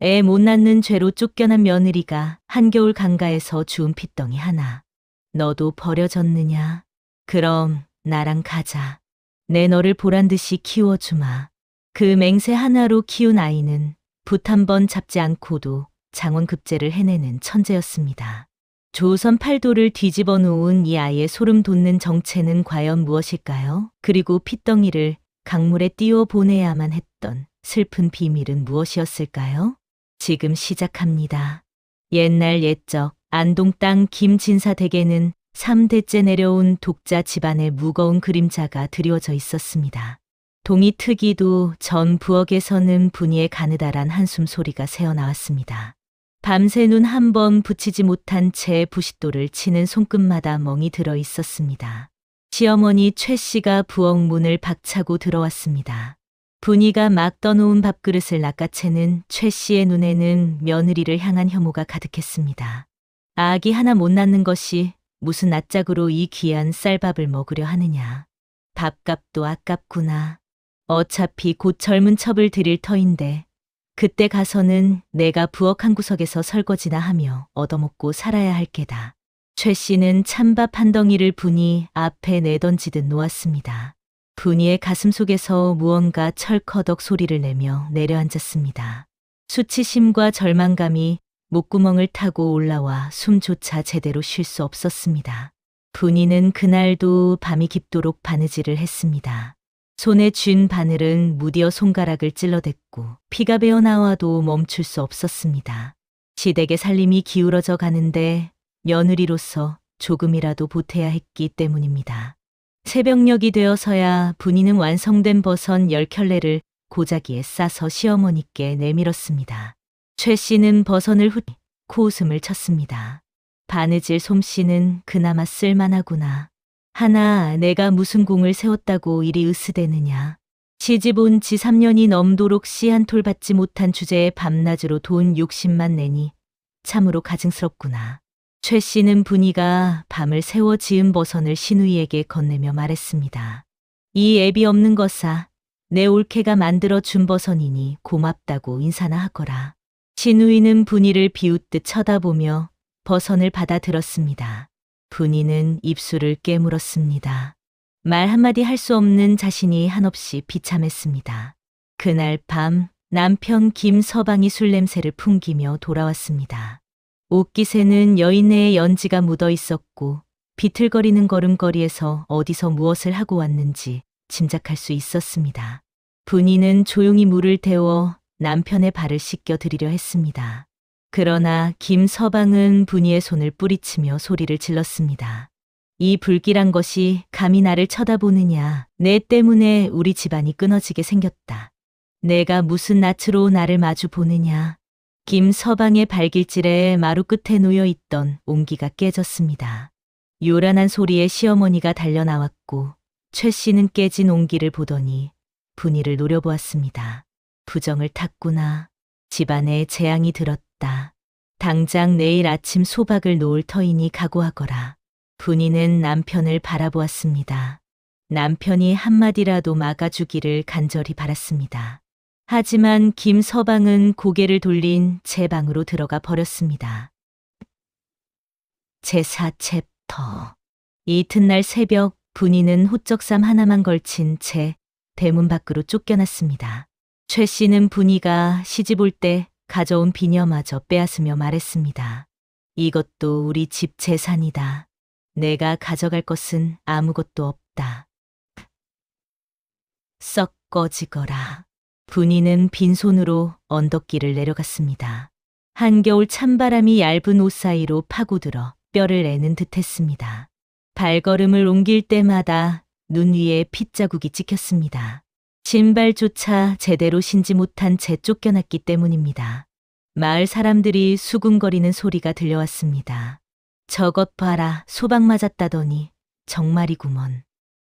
애 못 낳는 죄로 쫓겨난 며느리가 한겨울 강가에서 주운 핏덩이 하나. 너도 버려졌느냐? 그럼 나랑 가자. 내 너를 보란 듯이 키워주마. 그 맹세 하나로 키운 아이는 붓 한 번 잡지 않고도 장원급제를 해내는 천재였습니다. 조선 팔도를 뒤집어 놓은 이 아이의 소름 돋는 정체는 과연 무엇일까요? 그리고 핏덩이를 강물에 띄워 보내야만 했던 슬픈 비밀은 무엇이었을까요? 지금 시작합니다. 옛날 옛적 안동 땅 김진사 댁에는 3대째 내려온 독자 집안의 무거운 그림자가 드리워져 있었습니다. 동이 트기도 전 부엌에서는 분이의 가느다란 한숨 소리가 새어나왔습니다. 밤새 눈 한 번 붙이지 못한 채 부싯돌을 치는 손끝마다 멍이 들어 있었습니다. 시어머니 최 씨가 부엌 문을 박차고 들어왔습니다. 분이가 막 떠놓은 밥그릇을 낚아채는 최 씨의 눈에는 며느리를 향한 혐오가 가득했습니다. 아기 하나 못 낳는 것이 무슨 낯짝으로 이 귀한 쌀밥을 먹으려 하느냐. 밥값도 아깝구나. 어차피 곧 젊은 첩을 들일 터인데 그때 가서는 내가 부엌 한 구석에서 설거지나 하며 얻어먹고 살아야 할 게다. 최 씨는 찬밥 한 덩이를 분이 앞에 내던지듯 놓았습니다. 분이의 가슴 속에서 무언가 철커덕 소리를 내며 내려앉았습니다. 수치심과 절망감이 목구멍을 타고 올라와 숨조차 제대로 쉴 수 없었습니다. 분이는 그날도 밤이 깊도록 바느질을 했습니다. 손에 쥔 바늘은 무디어 손가락을 찔러댔고 피가 배어 나와도 멈출 수 없었습니다. 시댁의 살림이 기울어져 가는데 며느리로서 조금이라도 보태야 했기 때문입니다. 새벽녘이 되어서야 분이는 완성된 버섯 10켤레를 고자기에 싸서 시어머니께 내밀었습니다. 최 씨는 버선을 훗 코웃음을 쳤습니다. 바느질 솜씨는 그나마 쓸만하구나. 하나 내가 무슨 공을 세웠다고 이리 으스대느냐. 시집 온 지 3년이 넘도록 씨 한 톨 받지 못한 주제에 밤낮으로 돈 60만 내니 참으로 가증스럽구나. 최 씨는 분이가 밤을 새워 지은 버선을 시누이에게 건네며 말했습니다. 이 애비 없는 것사 내 올케가 만들어 준 버선이니 고맙다고 인사나 하거라. 시누이는 분이를 비웃듯 쳐다보며 버선을 받아 들었습니다. 분이는 입술을 깨물었습니다. 말 한마디 할 수 없는 자신이 한없이 비참했습니다. 그날 밤 남편 김서방이 술 냄새를 풍기며 돌아왔습니다. 옷깃에는 여인네의 연지가 묻어 있었고 비틀거리는 걸음걸이에서 어디서 무엇을 하고 왔는지 짐작할 수 있었습니다. 분이는 조용히 물을 데워 남편의 발을 씻겨 드리려 했습니다. 그러나 김서방은 분이의 손을 뿌리치며 소리를 질렀습니다. 이 불길한 것이 감히 나를 쳐다보느냐. 내 때문에 우리 집안이 끊어지게 생겼다. 내가 무슨 낯으로 나를 마주 보느냐. 김서방의 발길질에 마루 끝에 놓여 있던 옹기가 깨졌습니다. 요란한 소리에 시어머니가 달려나왔고 최 씨는 깨진 옹기를 보더니 분이를 노려보았습니다. 부정을 탔구나. 집안에 재앙이 들었다. 당장 내일 아침 소박을 놓을 터이니 각오하거라. 분이는 남편을 바라보았습니다. 남편이 한마디라도 막아주기를 간절히 바랐습니다. 하지만 김서방은 고개를 돌린 제 방으로 들어가 버렸습니다. 제4챕터. 이튿날 새벽 분이는 호적삼 하나만 걸친 채 대문 밖으로 쫓겨났습니다. 최 씨는 분이가 시집 올 때 가져온 비녀마저 빼앗으며 말했습니다. 이것도 우리 집 재산이다. 내가 가져갈 것은 아무것도 없다. 썩 꺼지거라. 분이는 빈손으로 언덕길을 내려갔습니다. 한겨울 찬바람이 얇은 옷 사이로 파고들어 뼈를 내는 듯했습니다. 발걸음을 옮길 때마다 눈 위에 핏자국이 찍혔습니다. 신발조차 제대로 신지 못한 채 쫓겨났기 때문입니다. 마을 사람들이 수군거리는 소리가 들려왔습니다. 저것 봐라, 소방 맞았다더니 정말이구먼.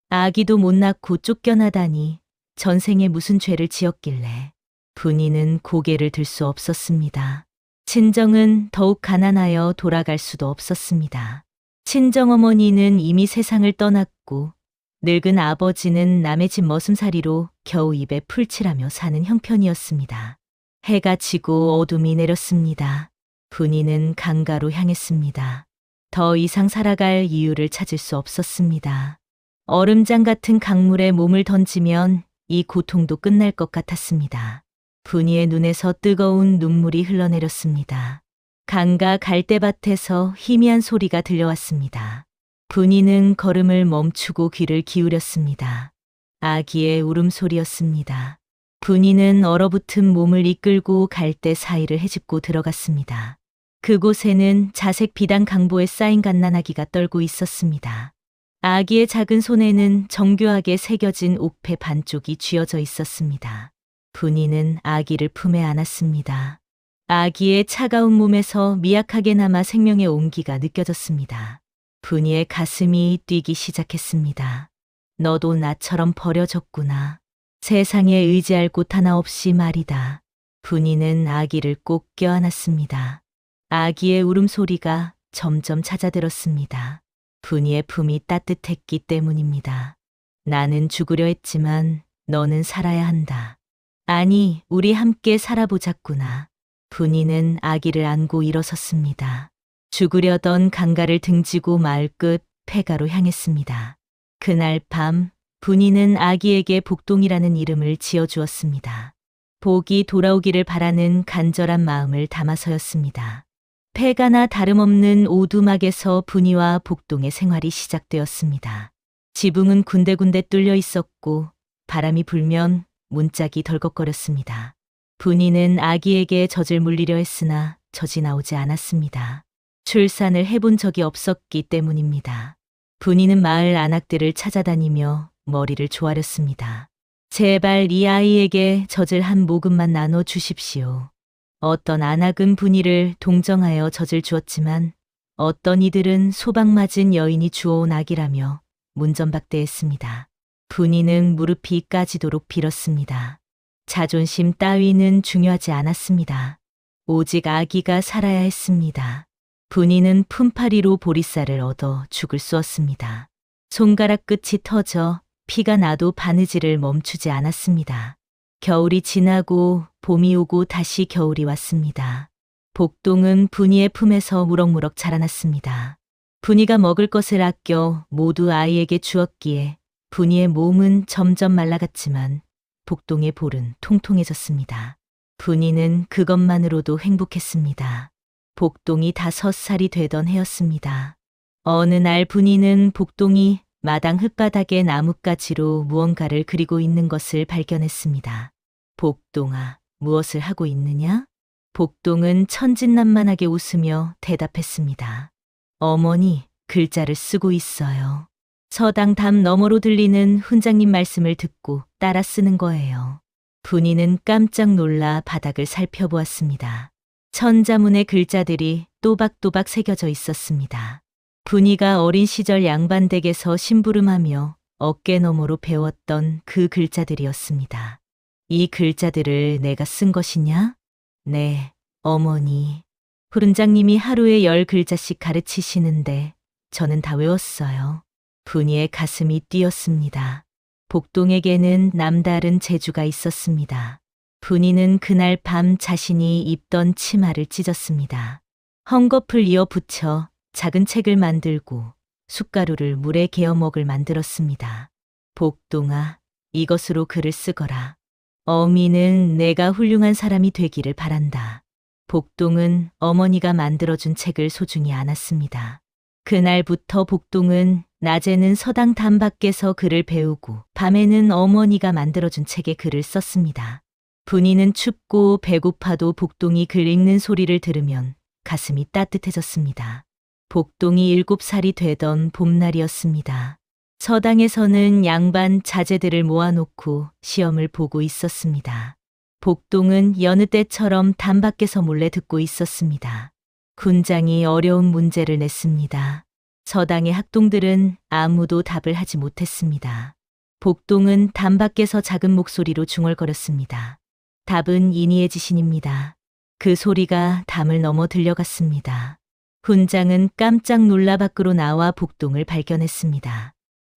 아기도 못 낳고 쫓겨나다니 전생에 무슨 죄를 지었길래. 분이는 고개를 들 수 없었습니다. 친정은 더욱 가난하여 돌아갈 수도 없었습니다. 친정어머니는 이미 세상을 떠났고 늙은 아버지는 남의 집 머슴살이로 겨우 입에 풀칠하며 사는 형편이었습니다. 해가 지고 어둠이 내렸습니다. 분이는 강가로 향했습니다. 더 이상 살아갈 이유를 찾을 수 없었습니다. 얼음장 같은 강물에 몸을 던지면 이 고통도 끝날 것 같았습니다. 분이의 눈에서 뜨거운 눈물이 흘러내렸습니다. 강가 갈대밭에서 희미한 소리가 들려왔습니다. 분이는 걸음을 멈추고 귀를 기울였습니다. 아기의 울음소리였습니다. 분이는 얼어붙은 몸을 이끌고 갈대 사이를 헤집고 들어갔습니다. 그곳에는 자색 비단 강보에 쌓인 갓난아기가 떨고 있었습니다. 아기의 작은 손에는 정교하게 새겨진 옥패 반쪽이 쥐어져 있었습니다. 분이는 아기를 품에 안았습니다. 아기의 차가운 몸에서 미약하게 남아 생명의 온기가 느껴졌습니다. 분이의 가슴이 뛰기 시작했습니다. 너도 나처럼 버려졌구나. 세상에 의지할 곳 하나 없이 말이다. 분이는 아기를 꼭 껴안았습니다. 아기의 울음소리가 점점 잦아들었습니다. 분이의 품이 따뜻했기 때문입니다. 나는 죽으려 했지만 너는 살아야 한다. 아니, 우리 함께 살아보자꾸나. 분이는 아기를 안고 일어섰습니다. 죽으려던 강가를 등지고 마을 끝 폐가로 향했습니다. 그날 밤 분이는 아기에게 복동이라는 이름을 지어주었습니다. 복이 돌아오기를 바라는 간절한 마음을 담아서였습니다. 폐가나 다름없는 오두막에서 분이와 복동의 생활이 시작되었습니다. 지붕은 군데군데 뚫려 있었고 바람이 불면 문짝이 덜컥거렸습니다. 분이는 아기에게 젖을 물리려 했으나 젖이 나오지 않았습니다. 출산을 해본 적이 없었기 때문입니다. 분이는 마을 안악들을 찾아다니며 머리를 조아렸습니다. 제발 이 아이에게 젖을 한 모금만 나눠 주십시오. 어떤 안악은 분이를 동정하여 젖을 주었지만 어떤 이들은 소방 맞은 여인이 주워온 아기라며 문전박대했습니다. 분이는 무릎이 까지도록 빌었습니다. 자존심 따위는 중요하지 않았습니다. 오직 아기가 살아야 했습니다. 분이는 품팔이로 보리쌀을 얻어 죽을 쑤었습니다. 손가락 끝이 터져 피가 나도 바느질을 멈추지 않았습니다. 겨울이 지나고 봄이 오고 다시 겨울이 왔습니다. 복동은 분이의 품에서 무럭무럭 자라났습니다. 분이가 먹을 것을 아껴 모두 아이에게 주었기에 분이의 몸은 점점 말라갔지만 복동의 볼은 통통해졌습니다. 분이는 그것만으로도 행복했습니다. 복동이 5살이 되던 해였습니다. 어느 날 분이는 복동이 마당 흙바닥에 나뭇가지로 무언가를 그리고 있는 것을 발견했습니다. 복동아, 무엇을 하고 있느냐? 복동은 천진난만하게 웃으며 대답했습니다. 어머니, 글자를 쓰고 있어요. 서당 담 너머로 들리는 훈장님 말씀을 듣고 따라 쓰는 거예요. 분이는 깜짝 놀라 바닥을 살펴보았습니다. 천자문의 글자들이 또박또박 새겨져 있었습니다. 분이가 어린 시절 양반댁에서 심부름하며 어깨 너머로 배웠던 그 글자들이었습니다. 이 글자들을 내가 쓴 것이냐? 네, 어머니. 훈장님이 하루에 10글자씩 가르치시는데 저는 다 외웠어요. 분이의 가슴이 뛰었습니다. 복동에게는 남다른 재주가 있었습니다. 분이는 그날 밤 자신이 입던 치마를 찢었습니다. 헝겊을 이어 붙여 작은 책을 만들고 숟가루를 물에 개어 먹을 만들었습니다. 복동아, 이것으로 글을 쓰거라. 어미는 내가 훌륭한 사람이 되기를 바란다. 복동은 어머니가 만들어준 책을 소중히 안았습니다. 그날부터 복동은 낮에는 서당 담 밖에서 글을 배우고 밤에는 어머니가 만들어준 책에 글을 썼습니다. 분이는 춥고 배고파도 복동이 글 읽는 소리를 들으면 가슴이 따뜻해졌습니다. 복동이 7살이 되던 봄날이었습니다. 서당에서는 양반 자제들을 모아놓고 시험을 보고 있었습니다. 복동은 여느 때처럼 담 밖에서 몰래 듣고 있었습니다. 군장이 어려운 문제를 냈습니다. 서당의 학동들은 아무도 답을 하지 못했습니다. 복동은 담 밖에서 작은 목소리로 중얼거렸습니다. 답은 인의의 지신입니다. 그 소리가 담을 넘어 들려갔습니다. 군장은 깜짝 놀라 밖으로 나와 복동을 발견했습니다.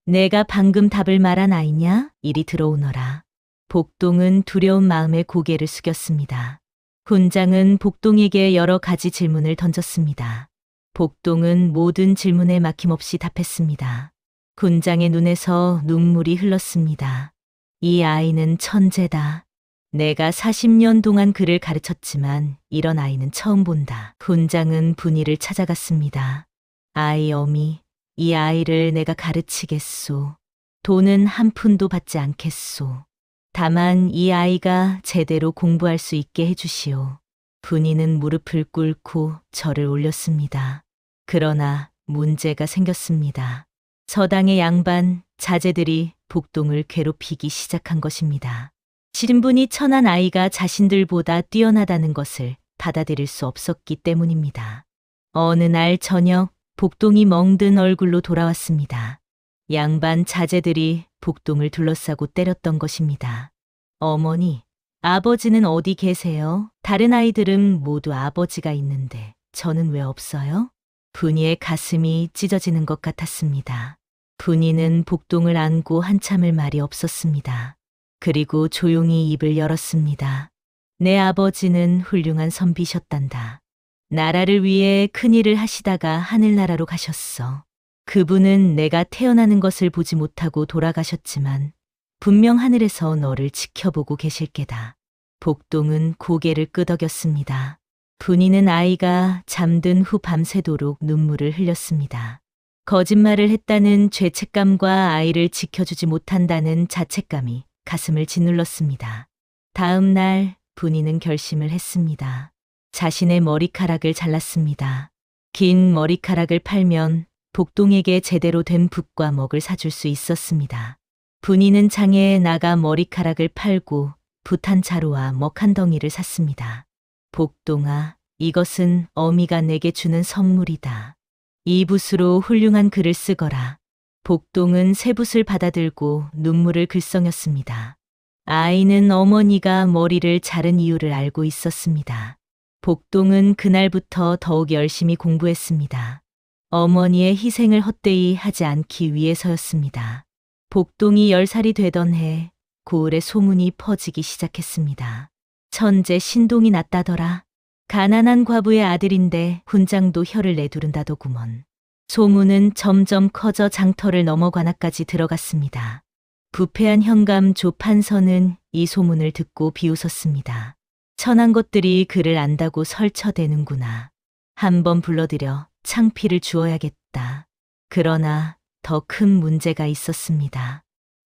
내가 방금 답을 말한 아이냐? 이리 들어오너라. 복동은 두려운 마음에 고개를 숙였습니다. 군장은 복동에게 여러 가지 질문을 던졌습니다. 복동은 모든 질문에 막힘없이 답했습니다. 군장의 눈에서 눈물이 흘렀습니다. 이 아이는 천재다. 내가 40년 동안 그를 가르쳤지만 이런 아이는 처음 본다. 군장은 분이를 찾아갔습니다. 아이 어미, 이 아이를 내가 가르치겠소. 돈은 한 푼도 받지 않겠소. 다만 이 아이가 제대로 공부할 수 있게 해주시오. 분이는 무릎을 꿇고 절을 올렸습니다. 그러나 문제가 생겼습니다. 서당의 양반, 자제들이 복동을 괴롭히기 시작한 것입니다. 신분이 천한 아이가 자신들보다 뛰어나다는 것을 받아들일 수 없었기 때문입니다. 어느 날 저녁 복동이 멍든 얼굴로 돌아왔습니다. 양반 자제들이 복동을 둘러싸고 때렸던 것입니다. 어머니, 아버지는 어디 계세요? 다른 아이들은 모두 아버지가 있는데 저는 왜 없어요? 분이의 가슴이 찢어지는 것 같았습니다. 분이는 복동을 안고 한참을 말이 없었습니다. 그리고 조용히 입을 열었습니다. 내 아버지는 훌륭한 선비셨단다. 나라를 위해 큰일을 하시다가 하늘나라로 가셨어. 그분은 내가 태어나는 것을 보지 못하고 돌아가셨지만 분명 하늘에서 너를 지켜보고 계실 게다. 복동은 고개를 끄덕였습니다. 분이는 아이가 잠든 후 밤새도록 눈물을 흘렸습니다. 거짓말을 했다는 죄책감과 아이를 지켜주지 못한다는 자책감이 가슴을 짓눌렀습니다. 다음 날 분이는 결심을 했습니다. 자신의 머리카락을 잘랐습니다. 긴 머리카락을 팔면 복동에게 제대로 된 붓과 먹을 사줄 수 있었습니다. 분이는 장애에 나가 머리카락을 팔고 붓 한 자루와 먹 한 덩이를 샀습니다. 복동아, 이것은 어미가 내게 주는 선물이다. 이 붓으로 훌륭한 글을 쓰거라. 복동은 새 붓을 받아들고 눈물을 글썽였습니다. 아이는 어머니가 머리를 자른 이유를 알고 있었습니다. 복동은 그날부터 더욱 열심히 공부했습니다. 어머니의 희생을 헛되이 하지 않기 위해서였습니다. 복동이 10살이 되던 해 고을에 소문이 퍼지기 시작했습니다. 천재 신동이 났다더라. 가난한 과부의 아들인데 훈장도 혀를 내두른다더구먼. 소문은 점점 커져 장터를 넘어 관악까지 들어갔습니다. 부패한 현감 조 판서는 이 소문을 듣고 비웃었습니다. 천한 것들이 그를 안다고 설쳐대는구나. 한번 불러들여 창피를 주어야겠다. 그러나 더 큰 문제가 있었습니다.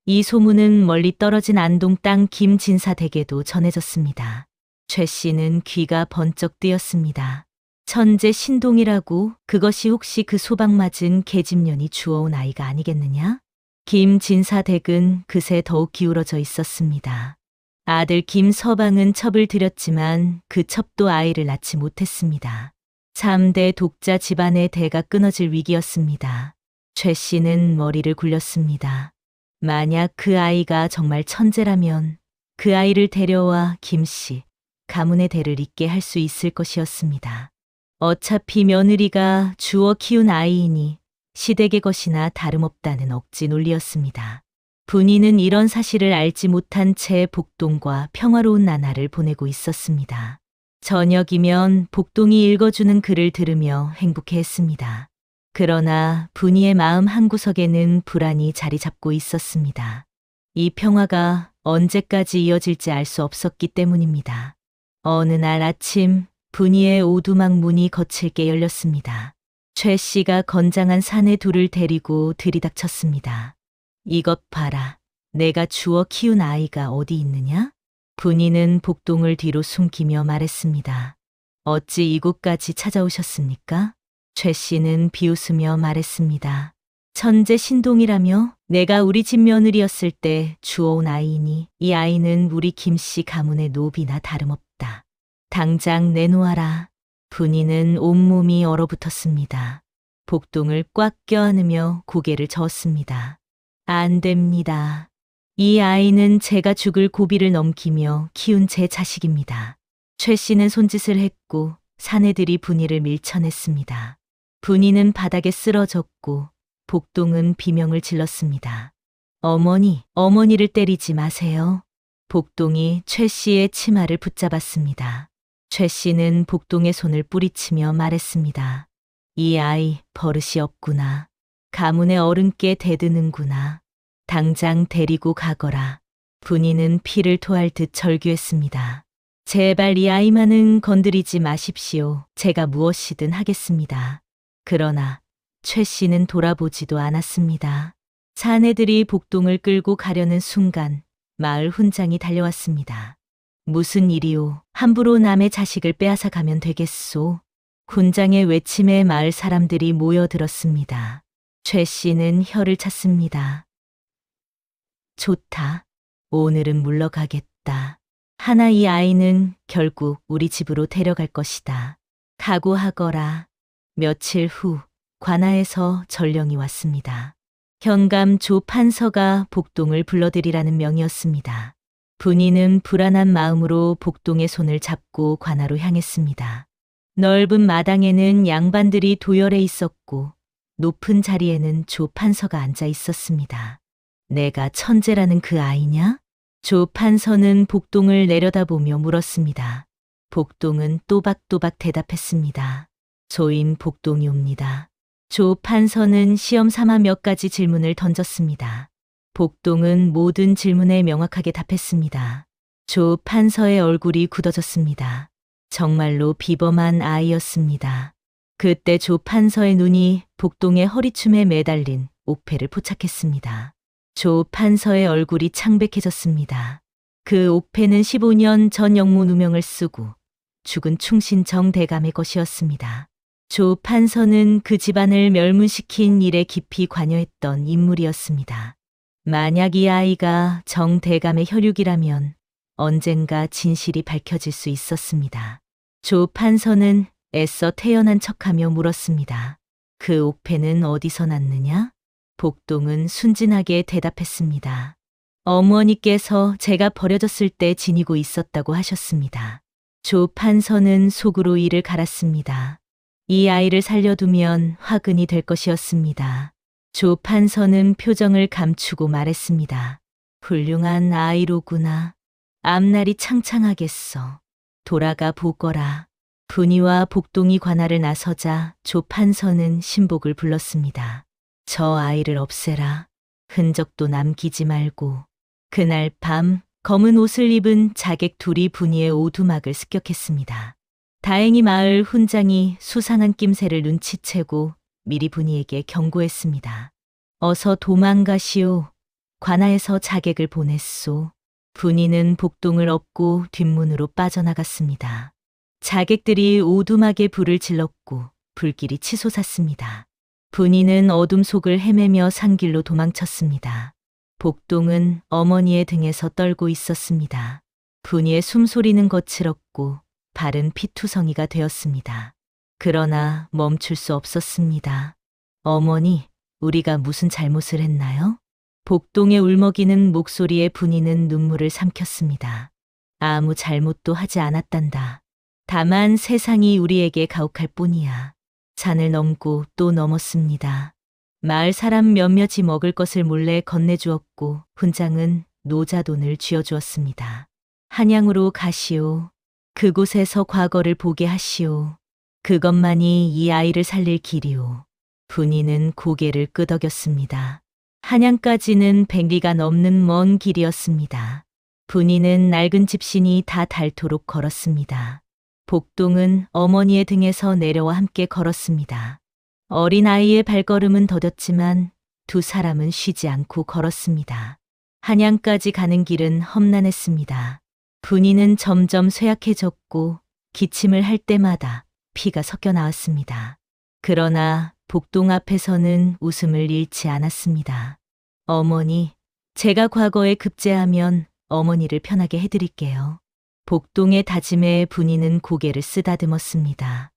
이 소문은 멀리 떨어진 안동 땅 김진사 댁에도 전해졌습니다. 최 씨는 귀가 번쩍 뜨였습니다. 천재 신동이라고? 그것이 혹시 그 소방 맞은 계집년이 주워온 아이가 아니겠느냐? 김진사 댁은 그새 더욱 기울어져 있었습니다. 아들 김서방은 첩을 들였지만 그 첩도 아이를 낳지 못했습니다. 3대 독자 집안의 대가 끊어질 위기였습니다. 최 씨는 머리를 굴렸습니다. 만약 그 아이가 정말 천재라면 그 아이를 데려와 김 씨, 가문의 대를 잇게 할 수 있을 것이었습니다. 어차피 며느리가 주워 키운 아이이니 시댁의 것이나 다름없다는 억지 논리였습니다. 분이는 이런 사실을 알지 못한 채 복동과 평화로운 나날을 보내고 있었습니다. 저녁이면 복동이 읽어주는 글을 들으며 행복해했습니다. 그러나 분이의 마음 한구석에는 불안이 자리 잡고 있었습니다. 이 평화가 언제까지 이어질지 알 수 없었기 때문입니다. 어느 날 아침 분이의 오두막 문이 거칠게 열렸습니다. 최 씨가 건장한 사내 둘을 데리고 들이닥쳤습니다. 이것 봐라. 내가 주워 키운 아이가 어디 있느냐? 분이는 복동을 뒤로 숨기며 말했습니다. 어찌 이곳까지 찾아오셨습니까? 최 씨는 비웃으며 말했습니다. 천재 신동이라며? 내가 우리 집 며느리였을 때 주워온 아이니 이 아이는 우리 김 씨 가문의 노비나 다름없다. 당장 내놓아라. 분이는 온몸이 얼어붙었습니다. 복동을 꽉 껴안으며 고개를 저었습니다. 안 됩니다. 이 아이는 제가 죽을 고비를 넘기며 키운 제 자식입니다. 최 씨는 손짓을 했고 사내들이 분이를 밀쳐냈습니다. 분이는 바닥에 쓰러졌고 복동은 비명을 질렀습니다. 어머니, 어머니를 때리지 마세요. 복동이 최 씨의 치마를 붙잡았습니다. 최 씨는 복동의 손을 뿌리치며 말했습니다. 이 아이 버릇이 없구나. 가문의 어른께 대드는구나. 당장 데리고 가거라. 분이는 피를 토할 듯 절규했습니다. 제발 이 아이만은 건드리지 마십시오. 제가 무엇이든 하겠습니다. 그러나 최 씨는 돌아보지도 않았습니다. 사내들이 복동을 끌고 가려는 순간 마을 훈장이 달려왔습니다. 무슨 일이오? 함부로 남의 자식을 빼앗아 가면 되겠소? 훈장의 외침에 마을 사람들이 모여들었습니다. 최 씨는 혀를 찼습니다. 좋다. 오늘은 물러가겠다. 하나 이 아이는 결국 우리 집으로 데려갈 것이다. 각오하거라. 며칠 후 관아에서 전령이 왔습니다. 현감 조 판서가 복동을 불러들이라는 명이었습니다. 분이는 불안한 마음으로 복동의 손을 잡고 관아로 향했습니다. 넓은 마당에는 양반들이 도열해 있었고 높은 자리에는 조 판서가 앉아 있었습니다. 내가 천재라는 그 아이냐? 조 판서는 복동을 내려다보며 물었습니다. 복동은 또박또박 대답했습니다. 조인 복동이옵니다. 조 판서는 시험 삼아 몇 가지 질문을 던졌습니다. 복동은 모든 질문에 명확하게 답했습니다. 조 판서의 얼굴이 굳어졌습니다. 정말로 비범한 아이였습니다. 그때 조 판서의 눈이 복동의 허리춤에 매달린 옥패를 포착했습니다. 조 판서의 얼굴이 창백해졌습니다. 그 옥패는 15년 전 영무 누명을 쓰고 죽은 충신 정대감의 것이었습니다. 조 판서는 그 집안을 멸문시킨 일에 깊이 관여했던 인물이었습니다. 만약 이 아이가 정대감의 혈육이라면 언젠가 진실이 밝혀질 수 있었습니다. 조 판서는 애써 태연한 척하며 물었습니다. 그 옥패는 어디서 났느냐? 복동은 순진하게 대답했습니다. 어머니께서 제가 버려졌을 때 지니고 있었다고 하셨습니다. 조 판서는 속으로 이를 갈았습니다. 이 아이를 살려두면 화근이 될 것이었습니다. 조 판서는 표정을 감추고 말했습니다. 훌륭한 아이로구나. 앞날이 창창하겠어. 돌아가 보거라. 분이와 복동이 관아를 나서자 조 판서는 신복을 불렀습니다. 저 아이를 없애라. 흔적도 남기지 말고. 그날 밤 검은 옷을 입은 자객 둘이 분이의 오두막을 습격했습니다. 다행히 마을 훈장이 수상한 낌새를 눈치채고 미리 분이에게 경고했습니다. 어서 도망가시오. 관아에서 자객을 보냈소. 분이는 복동을 업고 뒷문으로 빠져나갔습니다. 자객들이 오두막에 불을 질렀고 불길이 치솟았습니다. 분이는 어둠 속을 헤매며 산길로 도망쳤습니다. 복동은 어머니의 등에서 떨고 있었습니다. 분이의 숨소리는 거칠었고 발은 피투성이가 되었습니다. 그러나 멈출 수 없었습니다. 어머니, 우리가 무슨 잘못을 했나요? 복동의 울먹이는 목소리에 분이는 눈물을 삼켰습니다. 아무 잘못도 하지 않았단다. 다만 세상이 우리에게 가혹할 뿐이야. 산을 넘고 또 넘었습니다. 마을 사람 몇몇이 먹을 것을 몰래 건네주었고 훈장은 노자돈을 쥐어주었습니다. 한양으로 가시오. 그곳에서 과거를 보게 하시오. 그것만이 이 아이를 살릴 길이오. 분이는 고개를 끄덕였습니다. 한양까지는 100리가 넘는 먼 길이었습니다. 분이는 낡은 집신이 다 닳도록 걸었습니다. 복동은 어머니의 등에서 내려와 함께 걸었습니다. 어린아이의 발걸음은 더뎠지만 두 사람은 쉬지 않고 걸었습니다. 한양까지 가는 길은 험난했습니다. 분이는 점점 쇠약해졌고 기침을 할 때마다 피가 섞여 나왔습니다. 그러나 복동 앞에서는 웃음을 잃지 않았습니다. 어머니, 제가 과거에 급제하면 어머니를 편하게 해드릴게요. 복동의 다짐에 분이는 고개를 쓰다듬었습니다.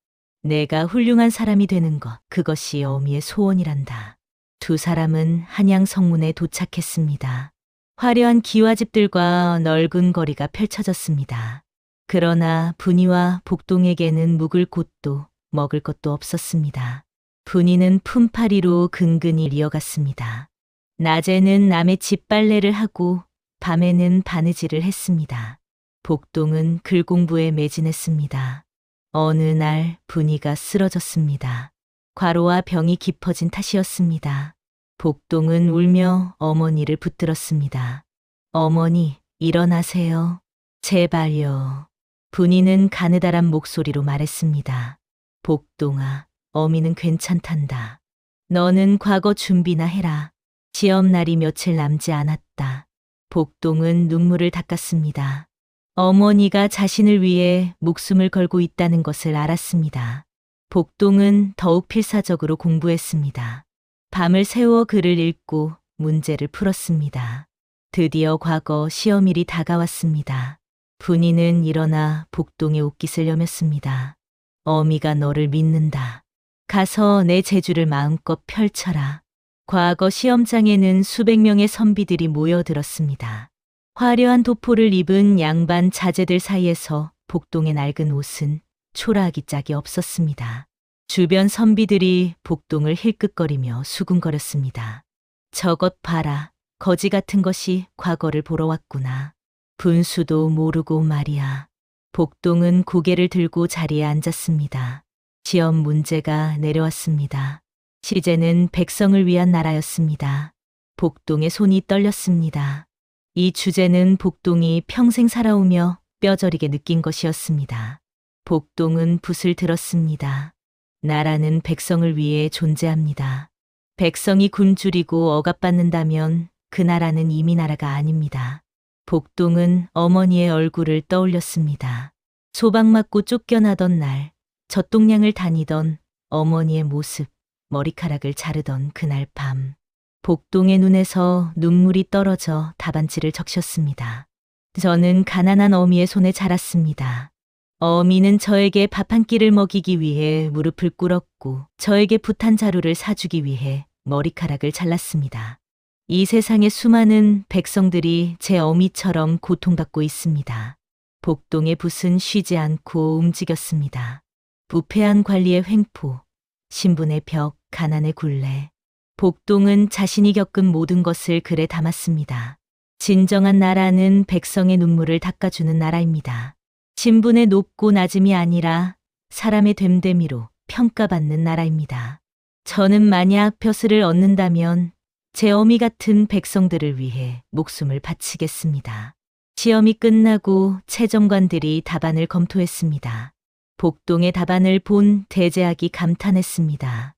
내가 훌륭한 사람이 되는 것, 그것이 어미의 소원이란다. 두 사람은 한양 성문에 도착했습니다. 화려한 기와집들과 넓은 거리가 펼쳐졌습니다. 그러나 분이와 복동에게는 묵을 곳도 먹을 것도 없었습니다. 분이는 품팔이로 근근히 이어갔습니다. 낮에는 남의 집 빨래를 하고 밤에는 바느질을 했습니다. 복동은 글 공부에 매진했습니다. 어느 날 분이가 쓰러졌습니다. 과로와 병이 깊어진 탓이었습니다. 복동은 울며 어머니를 붙들었습니다. 어머니, 일어나세요. 제발요. 분이는 가느다란 목소리로 말했습니다. 복동아, 어미는 괜찮단다. 너는 과거 준비나 해라. 시험날이 며칠 남지 않았다. 복동은 눈물을 닦았습니다. 어머니가 자신을 위해 목숨을 걸고 있다는 것을 알았습니다. 복동은 더욱 필사적으로 공부했습니다. 밤을 새워 글을 읽고 문제를 풀었습니다. 드디어 과거 시험일이 다가왔습니다. 분이는 일어나 복동의 옷깃을 여몄습니다. 어미가 너를 믿는다. 가서 내 재주를 마음껏 펼쳐라. 과거 시험장에는 수백 명의 선비들이 모여들었습니다. 화려한 도포를 입은 양반 자제들 사이에서 복동의 낡은 옷은 초라하기 짝이 없었습니다. 주변 선비들이 복동을 힐끗거리며 수군거렸습니다. 저것 봐라. 거지 같은 것이 과거를 보러 왔구나. 분수도 모르고 말이야. 복동은 고개를 들고 자리에 앉았습니다. 시험 문제가 내려왔습니다. 시제는 백성을 위한 나라였습니다. 복동의 손이 떨렸습니다. 이 주제는 복동이 평생 살아오며 뼈저리게 느낀 것이었습니다. 복동은 붓을 들었습니다. 나라는 백성을 위해 존재합니다. 백성이 굶주리고 억압받는다면 그 나라는 이미 나라가 아닙니다. 복동은 어머니의 얼굴을 떠올렸습니다. 소방 맞고 쫓겨나던 날, 젖동량을 다니던 어머니의 모습, 머리카락을 자르던 그날 밤. 복동의 눈에서 눈물이 떨어져 답안지를 적셨습니다. 저는 가난한 어미의 손에 자랐습니다. 어미는 저에게 밥 한 끼를 먹이기 위해 무릎을 꿇었고 저에게 붓 한 자루를 사주기 위해 머리카락을 잘랐습니다. 이 세상의 수많은 백성들이 제 어미처럼 고통받고 있습니다. 복동의 붓은 쉬지 않고 움직였습니다. 부패한 관리의 횡포, 신분의 벽, 가난의 굴레. 복동은 자신이 겪은 모든 것을 글에 담았습니다. 진정한 나라는 백성의 눈물을 닦아주는 나라입니다. 신분의 높고 낮음이 아니라 사람의 됨됨이로 평가받는 나라입니다. 저는 만약 벼슬을 얻는다면 제 어미 같은 백성들을 위해 목숨을 바치겠습니다. 시험이 끝나고 채점관들이 답안을 검토했습니다. 복동의 답안을 본 대제학이 감탄했습니다.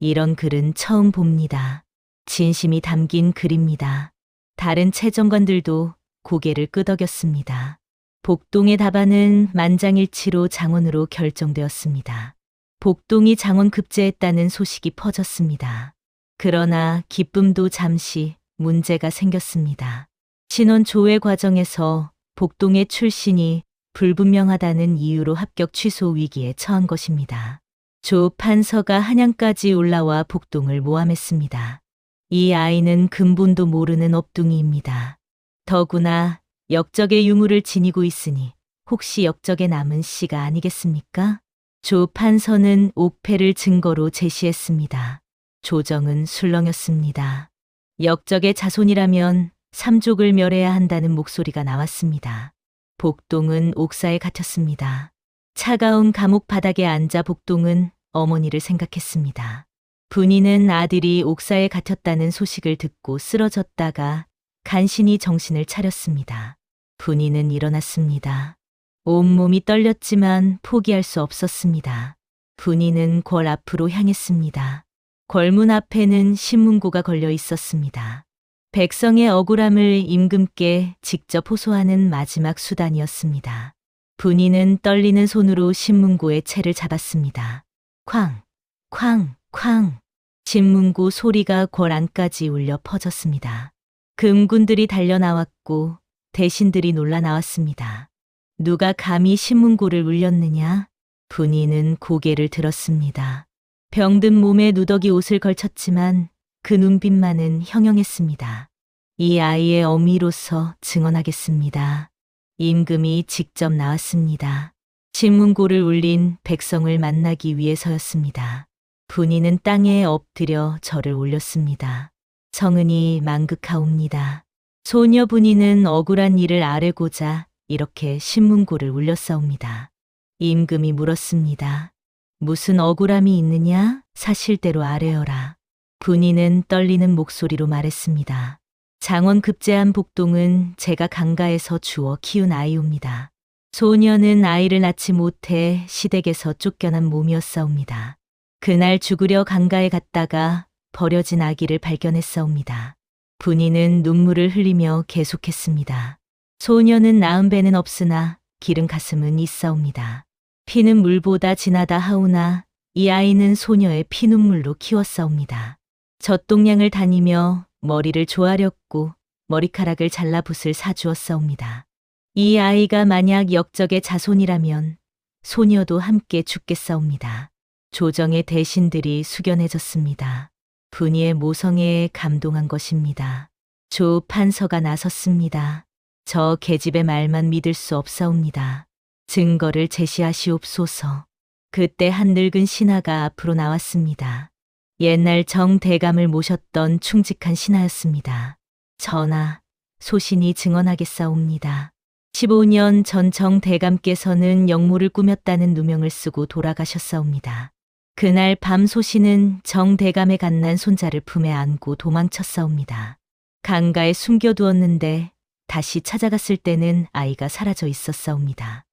이런 글은 처음 봅니다. 진심이 담긴 글입니다. 다른 채점관들도 고개를 끄덕였습니다. 복동의 답안은 만장일치로 장원으로 결정되었습니다. 복동이 장원 급제했다는 소식이 퍼졌습니다. 그러나 기쁨도 잠시 문제가 생겼습니다. 신원 조회 과정에서 복동의 출신이 불분명하다는 이유로 합격 취소 위기에 처한 것입니다. 조 판서가 한양까지 올라와 복동을 모함했습니다. 이 아이는 근본도 모르는 업둥이입니다. 더구나 역적의 유무를 지니고 있으니 혹시 역적에 남은 씨가 아니겠습니까? 조 판서는 옥패를 증거로 제시했습니다. 조정은 술렁였습니다. 역적의 자손이라면 삼족을 멸해야 한다는 목소리가 나왔습니다. 복동은 옥사에 갇혔습니다. 차가운 감옥 바닥에 앉아 복동은 어머니를 생각했습니다. 분이는 아들이 옥사에 갇혔다는 소식을 듣고 쓰러졌다가 간신히 정신을 차렸습니다. 분이는 일어났습니다. 온몸이 떨렸지만 포기할 수 없었습니다. 분이는 궐 앞으로 향했습니다. 궐문 앞에는 신문고가 걸려 있었습니다. 백성의 억울함을 임금께 직접 호소하는 마지막 수단이었습니다. 분이는 떨리는 손으로 신문고의 채를 잡았습니다. 쾅, 쾅, 쾅. 신문고 소리가 궐 안까지 울려 퍼졌습니다. 금군들이 달려나왔고 대신들이 놀라 나왔습니다. 누가 감히 신문고를 울렸느냐? 분이는 고개를 들었습니다. 병든 몸에 누더기 옷을 걸쳤지만 그 눈빛만은 형형했습니다. 이 아이의 어미로서 증언하겠습니다. 임금이 직접 나왔습니다. 신문고를 울린 백성을 만나기 위해서였습니다. 분이는 땅에 엎드려 절을 올렸습니다. 성은이 망극하옵니다. 소녀 분이는 억울한 일을 아뢰고자 이렇게 신문고를 울렸사옵니다. 임금이 물었습니다. 무슨 억울함이 있느냐? 사실대로 아뢰어라. 분이는 떨리는 목소리로 말했습니다. 장원 급제한 복동은 제가 강가에서 주워 키운 아이옵니다. 소녀는 아이를 낳지 못해 시댁에서 쫓겨난 몸이었사옵니다. 그날 죽으려 강가에 갔다가 버려진 아기를 발견했사옵니다. 분이는 눈물을 흘리며 계속했습니다. 소녀는 낳은 배는 없으나 기른 가슴은 있사옵니다. 피는 물보다 진하다 하오나 이 아이는 소녀의 피눈물로 키웠사옵니다. 젖동량을 다니며 머리를 조아렸고 머리카락을 잘라 붓을 사주었사옵니다. 이 아이가 만약 역적의 자손이라면 소녀도 함께 죽겠사옵니다. 조정의 대신들이 숙연해졌습니다. 분이의 모성애에 감동한 것입니다. 조 판서가 나섰습니다. 저 계집의 말만 믿을 수 없사옵니다. 증거를 제시하시옵소서. 그때 한 늙은 신하가 앞으로 나왔습니다. 옛날 정대감을 모셨던 충직한 신하였습니다. 전하, 소신이 증언하겠사옵니다. 15년 전 정대감께서는 역모를 꾸몄다는 누명을 쓰고 돌아가셨사옵니다. 그날 밤 소신은 정대감의 갓난 손자를 품에 안고 도망쳤사옵니다. 강가에 숨겨두었는데 다시 찾아갔을 때는 아이가 사라져 있었사옵니다.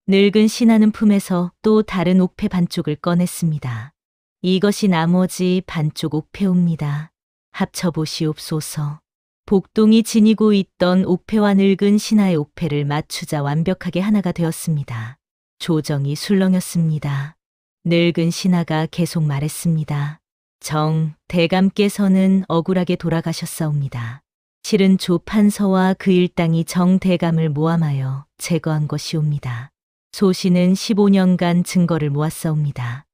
늙은 신하는 품에서 또 다른 옥패 반쪽을 꺼냈습니다. 이것이 나머지 반쪽 옥패옵니다. 합쳐보시옵소서. 복동이 지니고 있던 옥패와 늙은 신하의 옥패를 맞추자 완벽하게 하나가 되었습니다. 조정이 술렁였습니다. 늙은 신하가 계속 말했습니다. 정 대감께서는 억울하게 돌아가셨사옵니다. 실은 조 판서와 그 일당이 정 대감을 모함하여 제거한 것이옵니다. 소신은 15년간 증거를 모았사옵니다.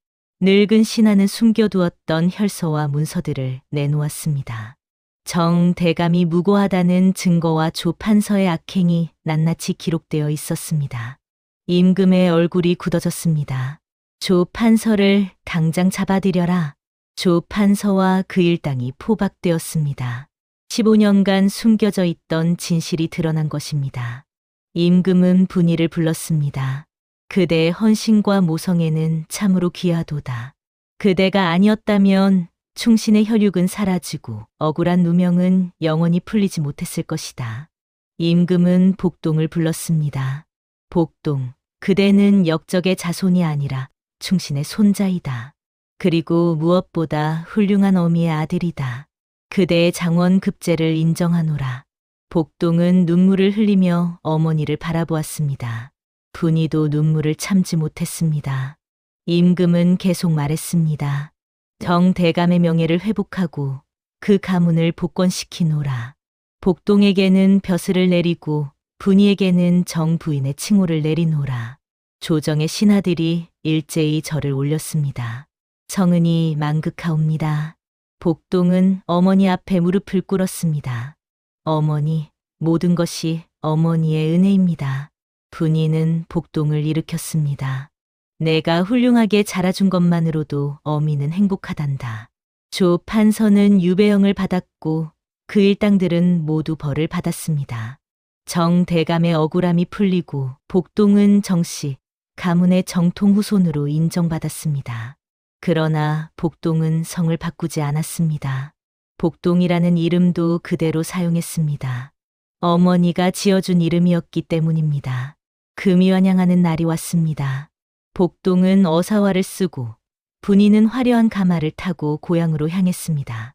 늙은 신하는 숨겨두었던 혈서와 문서들을 내놓았습니다. 정 대감이 무고하다는 증거와 조 판서의 악행이 낱낱이 기록되어 있었습니다. 임금의 얼굴이 굳어졌습니다. 조 판서를 당장 잡아들여라. 조 판서와 그 일당이 포박되었습니다. 15년간 숨겨져 있던 진실이 드러난 것입니다. 임금은 분이를 불렀습니다. 그대의 헌신과 모성애는 참으로 귀하도다. 그대가 아니었다면 충신의 혈육은 사라지고 억울한 누명은 영원히 풀리지 못했을 것이다. 임금은 복동을 불렀습니다. 복동, 그대는 역적의 자손이 아니라 충신의 손자이다. 그리고 무엇보다 훌륭한 어미의 아들이다. 그대의 장원 급제를 인정하노라. 복동은 눈물을 흘리며 어머니를 바라보았습니다. 분이도 눈물을 참지 못했습니다. 임금은 계속 말했습니다. 정 대감의 명예를 회복하고 그 가문을 복권시키노라. 복동에게는 벼슬을 내리고 분이에게는 정 부인의 칭호를 내리노라. 조정의 신하들이 일제히 절을 올렸습니다. 성은이 만극하옵니다. 복동은 어머니 앞에 무릎을 꿇었습니다. 어머니, 모든 것이 어머니의 은혜입니다. 분이는 복동을 일으켰습니다. 내가 훌륭하게 자라준 것만으로도 어미는 행복하단다. 조 판서는 유배형을 받았고 그 일당들은 모두 벌을 받았습니다. 정 대감의 억울함이 풀리고 복동은 정씨, 가문의 정통 후손으로 인정받았습니다. 그러나 복동은 성을 바꾸지 않았습니다. 복동이라는 이름도 그대로 사용했습니다. 어머니가 지어준 이름이었기 때문입니다. 금이 환영하는 날이 왔습니다. 복동은 어사화를 쓰고 분이는 화려한 가마를 타고 고향으로 향했습니다.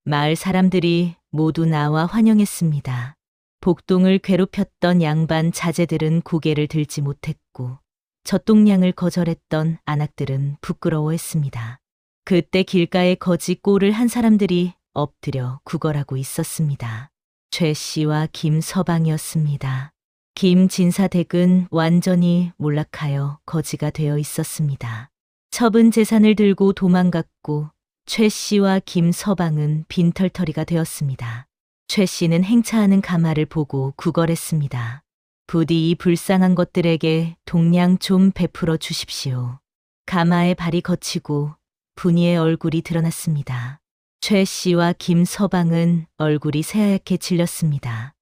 마을 사람들이 모두 나와 환영했습니다. 복동을 괴롭혔던 양반 자제들은 고개를 들지 못했고 젖동량을 거절했던 안악들은 부끄러워했습니다. 그때 길가에 거지 꼴을 한 사람들이 엎드려 구걸하고 있었습니다. 최 씨와 김서방이었습니다. 김진사댁은 완전히 몰락하여 거지가 되어 있었습니다. 첩은 재산을 들고 도망갔고 최 씨와 김서방은 빈털터리가 되었습니다. 최 씨는 행차하는 가마를 보고 구걸했습니다. 부디 이 불쌍한 것들에게 동량 좀 베풀어 주십시오. 가마의 발이 거치고 분이의 얼굴이 드러났습니다. 최 씨와 김서방은 얼굴이 새하얗게 질렸습니다.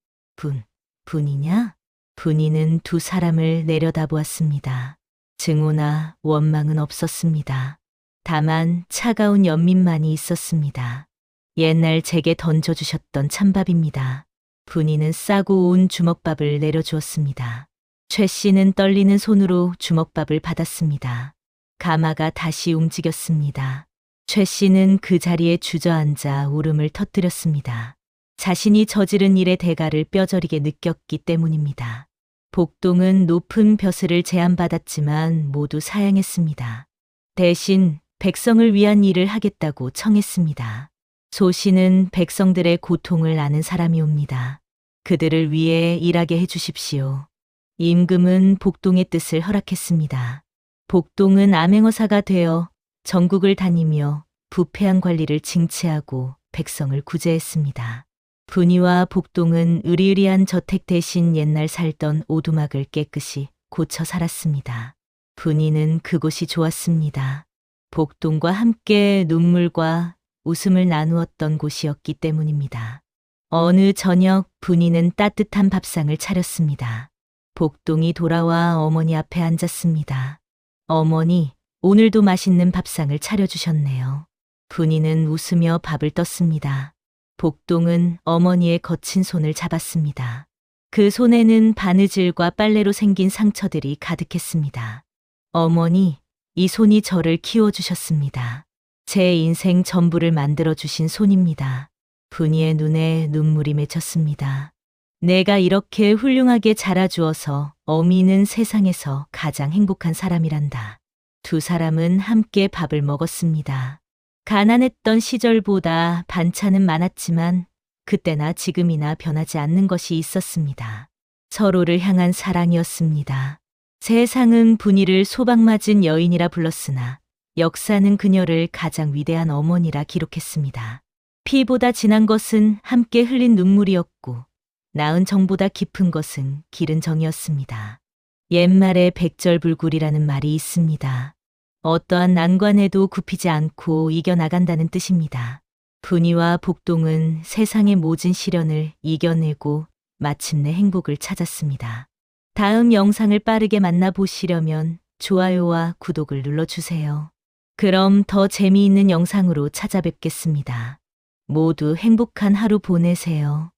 분이냐? 분이는 두 사람을 내려다보았습니다. 증오나 원망은 없었습니다. 다만 차가운 연민만이 있었습니다. 옛날 제게 던져주셨던 찬밥입니다. 분이는 싸고 온 주먹밥을 내려주었습니다. 최 씨는 떨리는 손으로 주먹밥을 받았습니다. 가마가 다시 움직였습니다. 최 씨는 그 자리에 주저앉아 울음을 터뜨렸습니다. 자신이 저지른 일의 대가를 뼈저리게 느꼈기 때문입니다. 복동은 높은 벼슬을 제안받았지만 모두 사양했습니다. 대신 백성을 위한 일을 하겠다고 청했습니다. 소신은 백성들의 고통을 아는 사람이옵니다. 그들을 위해 일하게 해주십시오. 임금은 복동의 뜻을 허락했습니다. 복동은 암행어사가 되어 전국을 다니며 부패한 관리를 징치하고 백성을 구제했습니다. 분이와 복동은 으리으리한 저택 대신 옛날 살던 오두막을 깨끗이 고쳐 살았습니다. 분이는 그곳이 좋았습니다. 복동과 함께 눈물과 웃음을 나누었던 곳이었기 때문입니다. 어느 저녁 분이는 따뜻한 밥상을 차렸습니다. 복동이 돌아와 어머니 앞에 앉았습니다. 어머니, 오늘도 맛있는 밥상을 차려주셨네요. 분이는 웃으며 밥을 떴습니다. 복동은 어머니의 거친 손을 잡았습니다. 그 손에는 바느질과 빨래로 생긴 상처들이 가득했습니다. 어머니, 이 손이 저를 키워주셨습니다. 제 인생 전부를 만들어주신 손입니다. 분이의 눈에 눈물이 맺혔습니다. 내가 이렇게 훌륭하게 자라주어서 어미는 세상에서 가장 행복한 사람이란다. 두 사람은 함께 밥을 먹었습니다. 가난했던 시절보다 반찬은 많았지만 그때나 지금이나 변하지 않는 것이 있었습니다. 서로를 향한 사랑이었습니다. 세상은 분이를 소박맞은 여인이라 불렀으나 역사는 그녀를 가장 위대한 어머니라 기록했습니다. 피보다 진한 것은 함께 흘린 눈물이었고 낳은 정보다 깊은 것은 기른 정이었습니다. 옛말에 백절불굴이라는 말이 있습니다. 어떠한 난관에도 굽히지 않고 이겨나간다는 뜻입니다. 분이와 복동은 세상의 모진 시련을 이겨내고 마침내 행복을 찾았습니다. 다음 영상을 빠르게 만나보시려면 좋아요와 구독을 눌러주세요. 그럼 더 재미있는 영상으로 찾아뵙겠습니다. 모두 행복한 하루 보내세요.